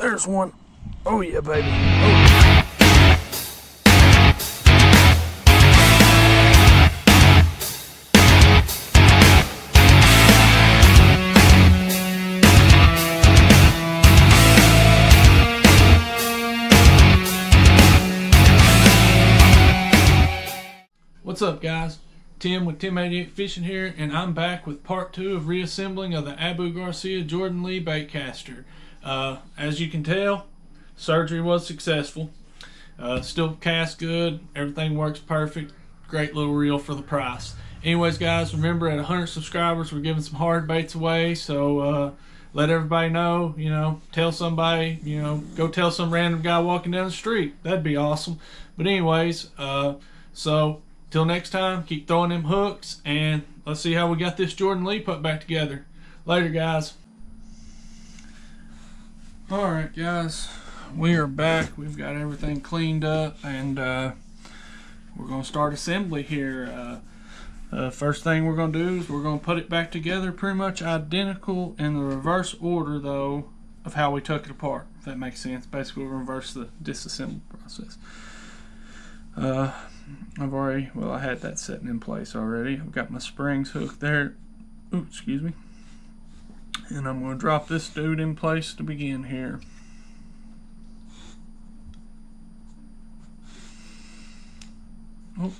There's one. Oh yeah, baby. Oh. What's up, guys? Tim with Tim88 Fishing here, and I'm back with part 2 of reassembling of the Garcia Jordan Lee Baitcaster. As you can tell, surgery was successful. Still cast good, everything works perfect. Great little reel for the price. Anyways, guys, remember at 100 subscribers we're giving some hard baits away, so let everybody know, tell somebody, go tell some random guy walking down the street. That'd be awesome. But anyways, so till next time, keep throwing them hooks, and let's see how we got this Jordan Lee put back together. Later, guys. Alright, guys, we are back. We've got everything cleaned up, and we're going to start assembly here. First thing we're going to do is we're going to put it back together pretty much identical in the reverse order, though, of how we took it apart, if that makes sense. Basically, we'll reverse the disassembly process. I had that setting in place already. I've got my springs hooked there. Ooh, excuse me. And I'm going to drop this dude in place to begin here. Oh,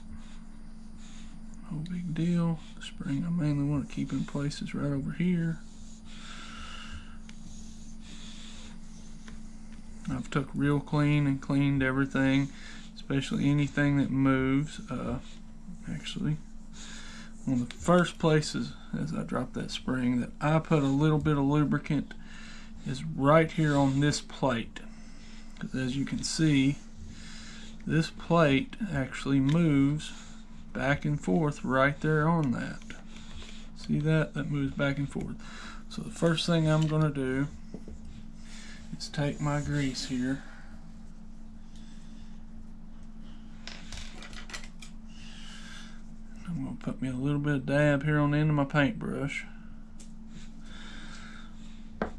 no big deal. The spring I mainly want to keep in place is right over here. I've took real clean and cleaned everything, especially anything that moves. Actually, one of the first places as I drop that spring that I put a little bit of lubricant is right here on this plate, because as you can see, this plate actually moves back and forth right there on that. See that? That moves back and forth. So the first thing I'm going to do is take my grease here. I'm going to put me a little bit of dab here on the end of my paintbrush. And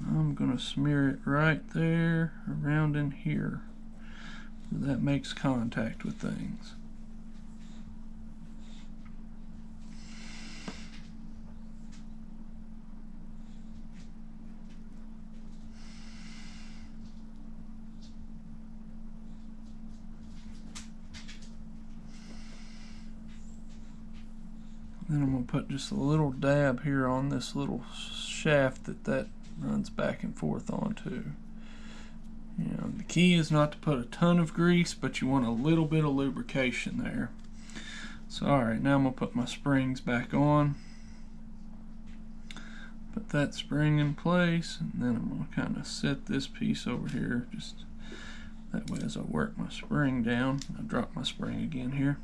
I'm going to smear it right there around in here where that makes contact with things. Then I'm going to put just a little dab here on this little shaft that runs back and forth onto. The key is not to put a ton of grease, but you want a little bit of lubrication there. So alright, now I'm going to put my springs back on. Put that spring in place, and then I'm going to kind of set this piece over here, just that way as I work my spring down. I drop my spring again here.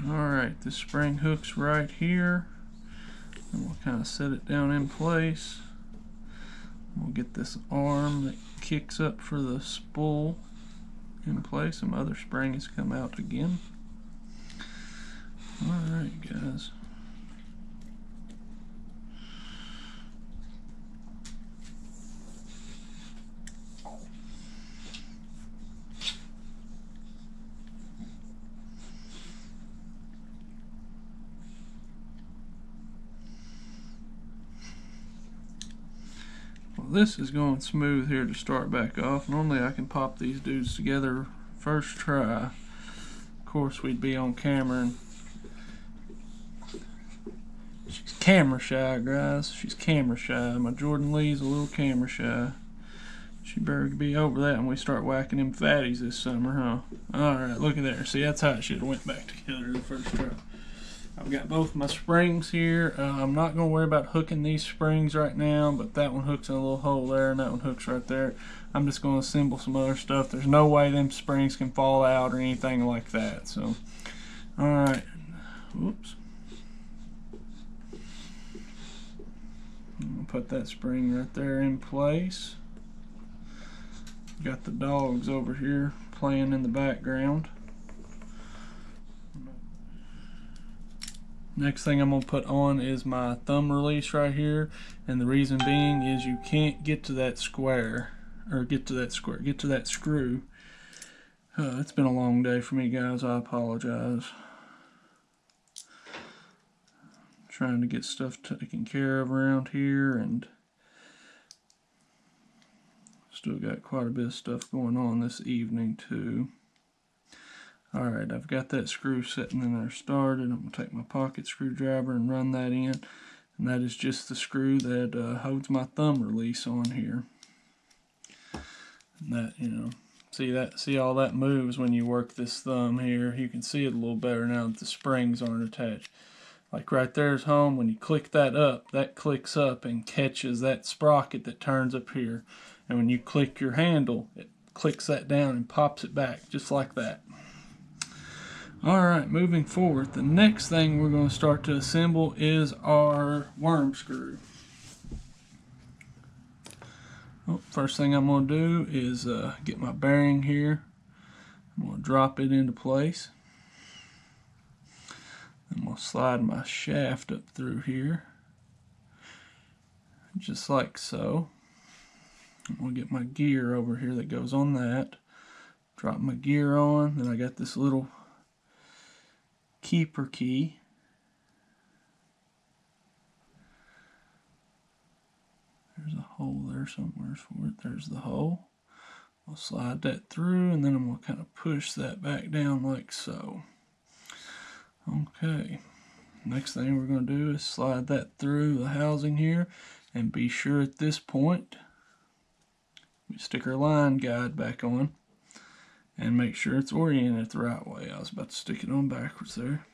Alright, this spring hook's right here, and we'll kind of set it down in place. We'll get this arm that kicks up for the spool in place. Some other spring has come out again. Alright, guys. This is going smooth here to start back off. Normally I can pop these dudes together first try. Of course we'd be on camera, and she's camera shy, guys. She's camera shy. My Jordan Lee's a little camera shy. She better be over that when we start whacking them fatties this summer, huh? Alright, look at there. See, that's how it should have went back together the first try. I've got both my springs here. I'm not going to worry about hooking these springs right now, but that one hooks in a little hole there, and that one hooks right there. I'm just going to assemble some other stuff. There's no way them springs can fall out or anything like that. So, alright. Whoops. I'm going to put that spring right there in place. Got the dogs over here playing in the background. Next thing I'm going to put on is my thumb release right here, and the reason being is you can't get to that square, or get to that screw. It's been a long day for me, guys. I apologize. I'm trying to get stuff taken care of around here, and still got quite a bit of stuff going on this evening too. Alright, I've got that screw sitting in there started. I'm going to take my pocket screwdriver and run that in. And that is just the screw that holds my thumb release on here. And that, you know, see all that moves when you work this thumb here. You can see it a little better now that the springs aren't attached. Like right there's home. When you click that up, that clicks up and catches that sprocket that turns up here. And when you click your handle, it clicks that down and pops it back, just like that. Alright, moving forward, the next thing we're going to start to assemble is our worm screw. First thing I'm going to do is get my bearing here. I'm going to drop it into place. I'm going to slide my shaft up through here, just like so. I'm going to get my gear over here that goes on that. Drop my gear on, then I got this little keeper key. There's a hole there somewhere for it. There's the hole. I'll slide that through, and then I'm going to kind of push that back down like so. Okay. Next thing we're going to do is slide that through the housing here, and be sure at this point we stick our line guide back on. And make sure it's oriented the right way. I was about to stick it on backwards there.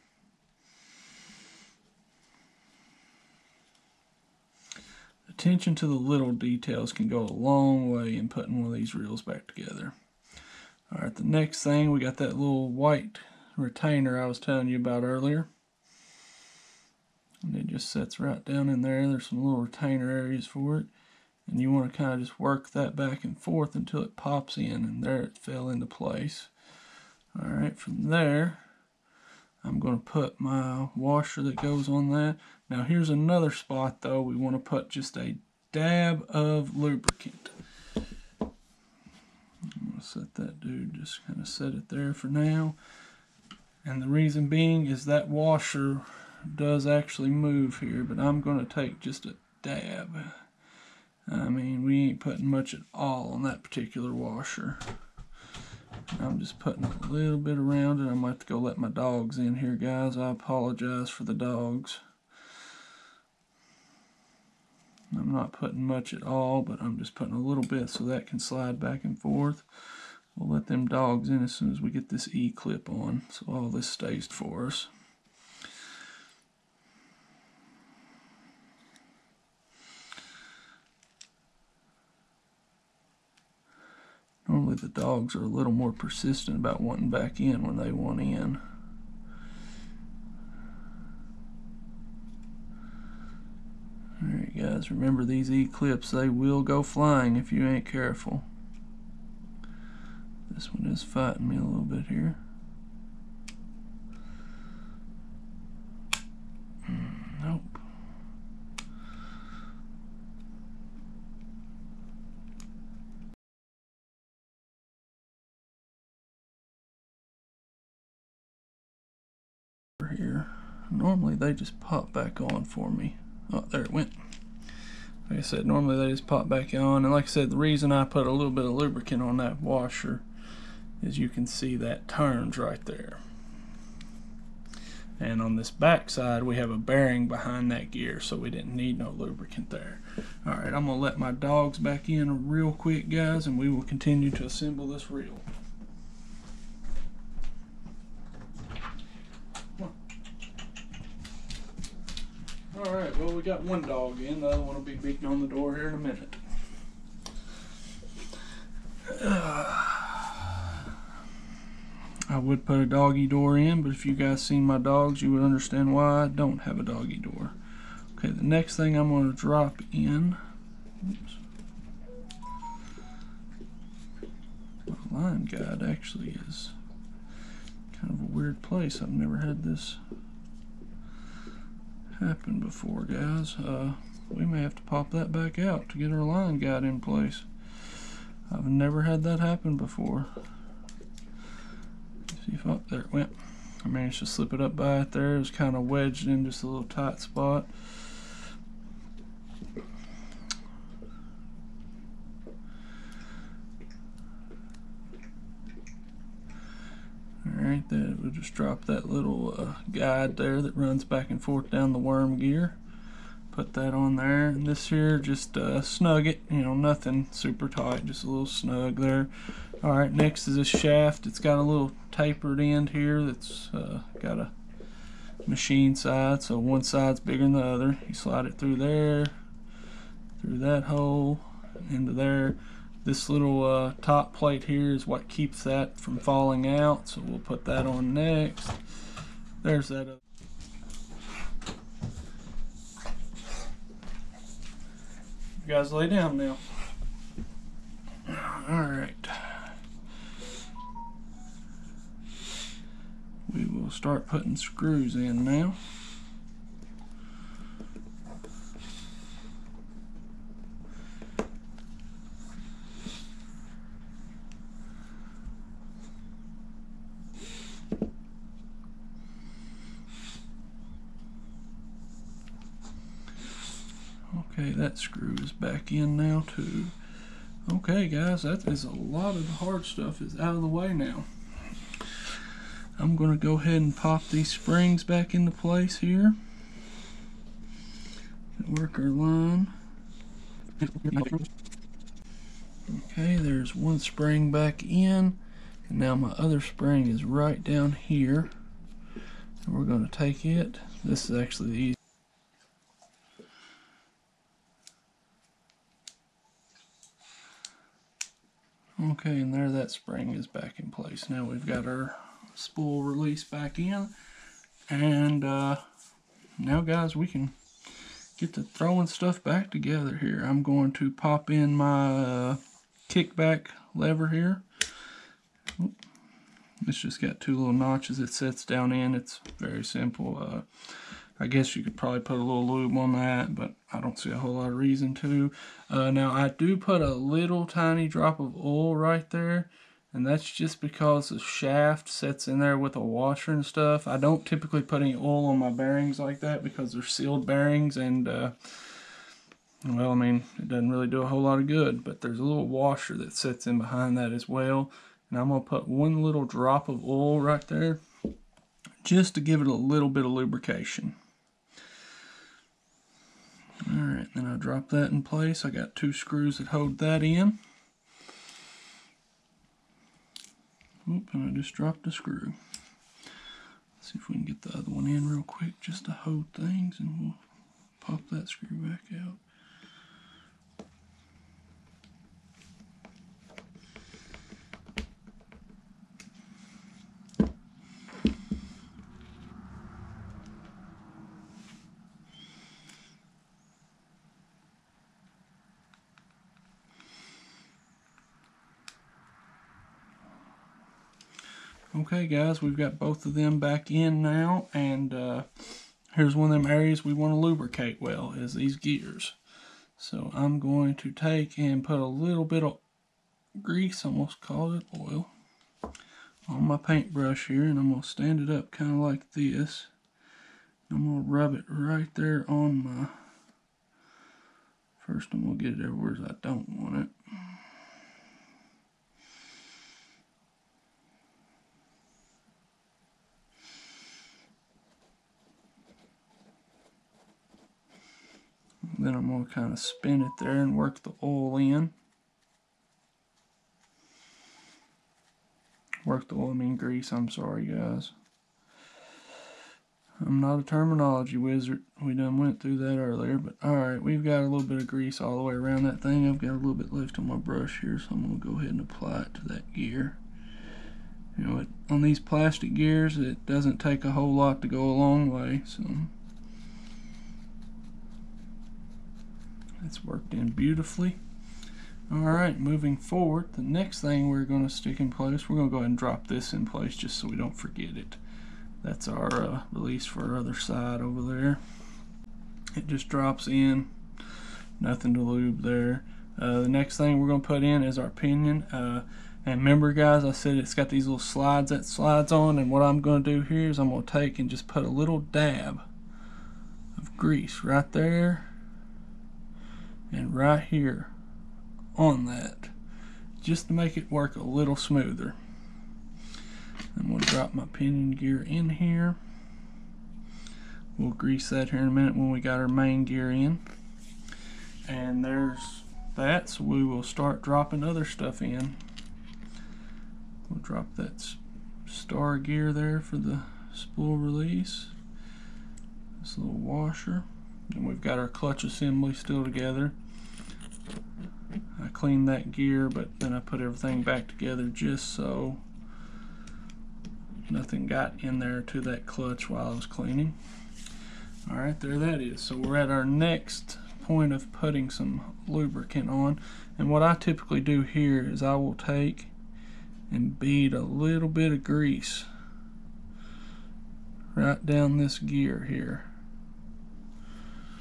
Attention to the little details can go a long way in putting one of these reels back together. Alright, the next thing, we got that little white retainer I was telling you about earlier. And it just sets right down in there. There's some little retainer areas for it. And you want to kind of just work that back and forth until it pops in, and there it fell into place. Alright, from there, I'm going to put my washer that goes on that. Now here's another spot though, we want to put just a dab of lubricant. I'm going to set that dude, just kind of set it there for now. And the reason being is that washer does actually move here, but I'm going to take just a dab. I mean, we ain't putting much at all on that particular washer. I'm just putting a little bit around it. I'm going to have to go let my dogs in here, guys. I apologize for the dogs. I'm not putting much at all, but I'm just putting a little bit so that can slide back and forth. We'll let them dogs in as soon as we get this E-clip on, so all this stays for us. Normally the dogs are a little more persistent about wanting back in when they want in. Alright guys, remember these E-clips, they will go flying if you ain't careful. This one is fighting me a little bit here. Nope. Here. Normally they just pop back on for me. Oh, there it went. Like I said, normally they just pop back on, and like I said, the reason I put a little bit of lubricant on that washer is you can see that turns right there. And on this back side we have a bearing behind that gear, so we didn't need no lubricant there. Alright, I'm going to let my dogs back in real quick, guys, and we will continue to assemble this reel. Alright, well, we got one dog in. The other one will be beating on the door here in a minute. I would put a doggy door in, but if you guys seen my dogs, you would understand why I don't have a doggy door. Okay, the next thing I'm going to drop in. Oops. My line guide actually is kind of a weird place. I've never had this happened before, guys. We may have to pop that back out to get our line guide in place. I've never had that happen before. See if, oh, there it went. I managed to slip it up by it there. It was kind of wedged in just a little tight spot. Alright, then we'll just drop that little guide there that runs back and forth down the worm gear. Put that on there, and this here, just snug it, you know, nothing super tight, just a little snug there. Alright, next is this shaft. It's got a little tapered end here that's got a machine side, so one side's bigger than the other. You slide it through there, through that hole, into there. This little top plate here is what keeps that from falling out, so we'll put that on next. There's that other. You guys lay down now. Alright. We will start putting screws in now. Okay, that screw is back in now too. Okay guys, that is a lot of the hard stuff is out of the way now. I'm going to go ahead and pop these springs back into place here. Work our line. Okay, there's one spring back in, and now my other spring is right down here. And we're going to take it. This is actually the easiest. Okay, and there that spring is back in place. Now we've got our spool release back in, and now guys, we can get to throwing stuff back together here. I'm going to pop in my kickback lever here. Oop. It's just got two little notches it sets down in. It's very simple. I guess you could probably put a little lube on that, but I don't see a whole lot of reason to. Now I do put a little tiny drop of oil right there, and that's just because the shaft sets in there with a washer and stuff. I don't typically put any oil on my bearings like that because they're sealed bearings, and well, I mean, it doesn't really do a whole lot of good, but there's a little washer that sets in behind that as well. And I'm going to put one little drop of oil right there just to give it a little bit of lubrication. Alright, then I drop that in place. I got two screws that hold that in. Oop, and I just dropped a screw. Let's see if we can get the other one in real quick just to hold things, and we'll pop that screw back out. Okay guys, we've got both of them back in now, and here's one of them areas we want to lubricate well, is these gears. So I'm going to take and put a little bit of grease, almost call it oil, on my paintbrush here, and I'm going to stand it up kind of like this. I'm going to rub it right there on my, first I'm going to get it everywhere I don't want it. Then I'm going to kind of spin it there and work the oil in. Work the oil, I mean grease, I'm sorry guys. I'm not a terminology wizard. We done went through that earlier, but alright, we've got a little bit of grease all the way around that thing. I've got a little bit left on my brush here, so I'm going to go ahead and apply it to that gear. You know, on these plastic gears, it doesn't take a whole lot to go a long way, so it's worked in beautifully. Alright, moving forward, the next thing we're going to stick in place, we're going to go ahead and drop this in place just so we don't forget it. That's our release for our other side over there. It just drops in, nothing to lube there. The next thing we're going to put in is our pinion. And remember guys, I said it's got these little slides that slides on, and what I'm going to do here is I'm going to take and just put a little dab of grease right there and right here on that, just to make it work a little smoother. I'm going to drop my pinion gear in here. We'll grease that here in a minute when we got our main gear in. And there's that, so we will start dropping other stuff in. We'll drop that star gear there for the spool release. This little washer. And we've got our clutch assembly still together. I cleaned that gear, but then I put everything back together just so nothing got in there to that clutch while I was cleaning. Alright, there that is. So we're at our next point of putting some lubricant on, and what I typically do here is I will take and bead a little bit of grease right down this gear here,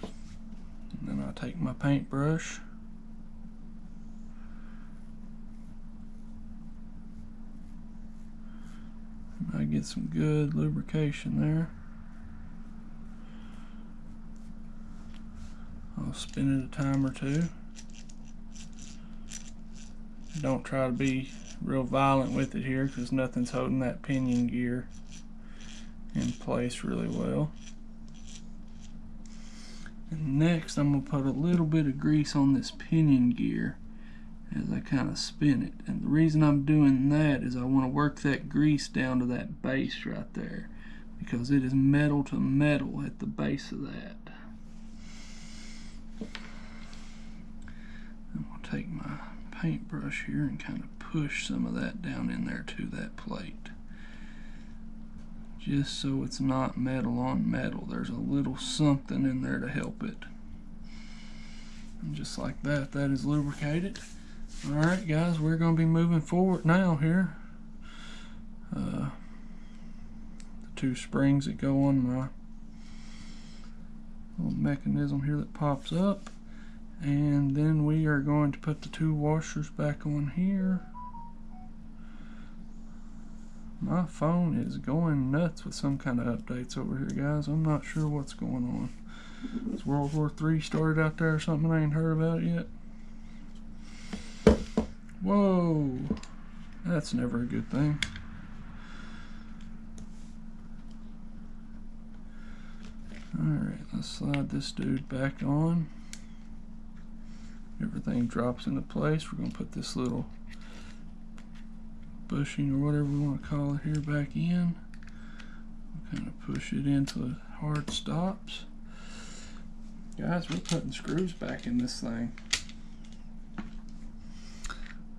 and then I'll take my paintbrush and I get some good lubrication there. I'll spin it a time or two. Don't try to be real violent with it here because nothing's holding that pinion gear in place really well. And next I'm going to put a little bit of grease on this pinion gear as I kind of spin it. And the reason I'm doing that is I want to work that grease down to that base right there, because it is metal to metal at the base of that. I'm going to take my paintbrush here and kind of push some of that down in there to that plate, just so it's not metal on metal. There's a little something in there to help it. And just like that, that is lubricated. Alright guys, we're going to be moving forward now here. The two springs that go on my little mechanism here that pops up. And then we are going to put the two washers back on here. My phone is going nuts with some kind of updates over here, guys. I'm not sure what's going on. Is World War III started out there or something? I ain't heard about it yet. Whoa, that's never a good thing. Alright, let's slide this dude back on. Everything drops into place. We're going to put this little bushing or whatever we want to call it here back in. We'll kind of push it into the hard stops. Guys, we're putting screws back in this thing.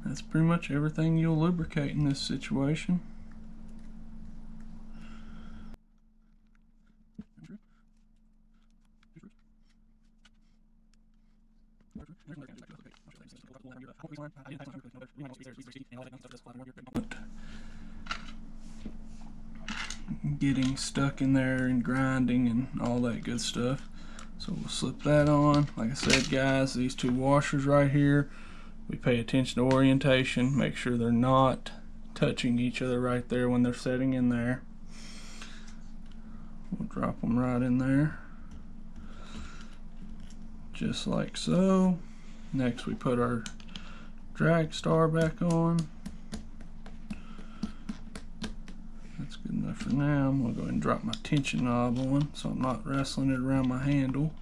That's pretty much everything you'll lubricate in this situation. Getting stuck in there and grinding and all that good stuff. So we'll slip that on. Like I said guys, these two washers right here, we pay attention to orientation, make sure they're not touching each other right there when they're setting in there. We'll drop them right in there, just like so. Next we put our drag star back on. That's good enough for now. I'm going to go ahead and drop my tension knob on so I'm not wrestling it around my handle.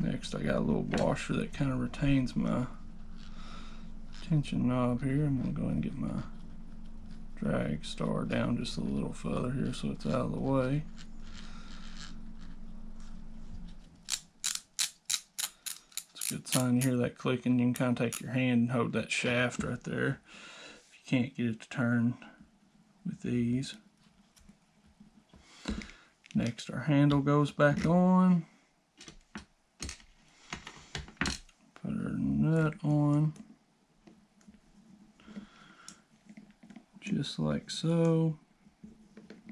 Next I got a little washer that kind of retains my tension knob here. I'm going to go ahead and get my drag star down just a little further here so it's out of the way. Good sign. You hear that clicking, you can kind of take your hand and hold that shaft right there if you can't get it to turn with ease. Next our handle goes back on. Put our nut on just like so.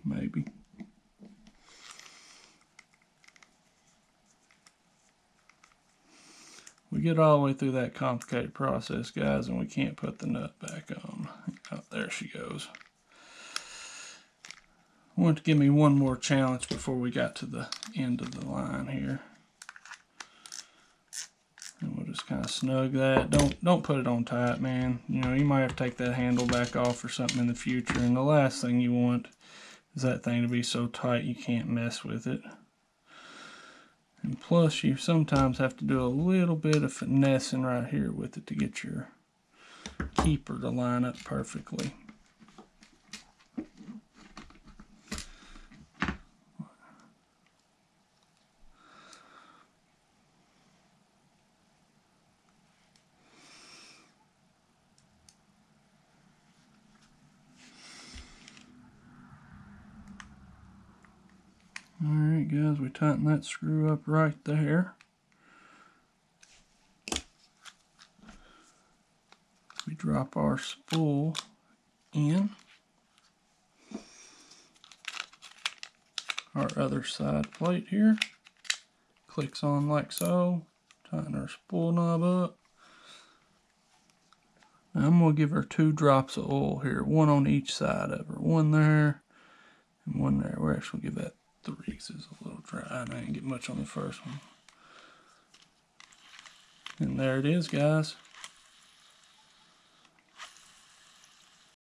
maybe. We get all the way through that complicated process, guys, and we can't put the nut back on. Oh, there she goes. I want to give me one more challenge before we got to the end of the line here. And we'll just kind of snug that. Don't put it on tight, man. You know, you might have to take that handle back off or something in the future. And the last thing you want is that thing to be so tight you can't mess with it. And plus, you sometimes have to do a little bit of finessing right here with it to get your keeper to line up perfectly. Alright guys, we tighten that screw up right there. We drop our spool in. Our other side plate here clicks on like so. Tighten our spool knob up. Now I'm going to give her 2 drops of oil here, one on each side of her. One there and one there. We're actually going to give that 3 because it's a little dry and I didn't get much on the first one. And there it is, guys.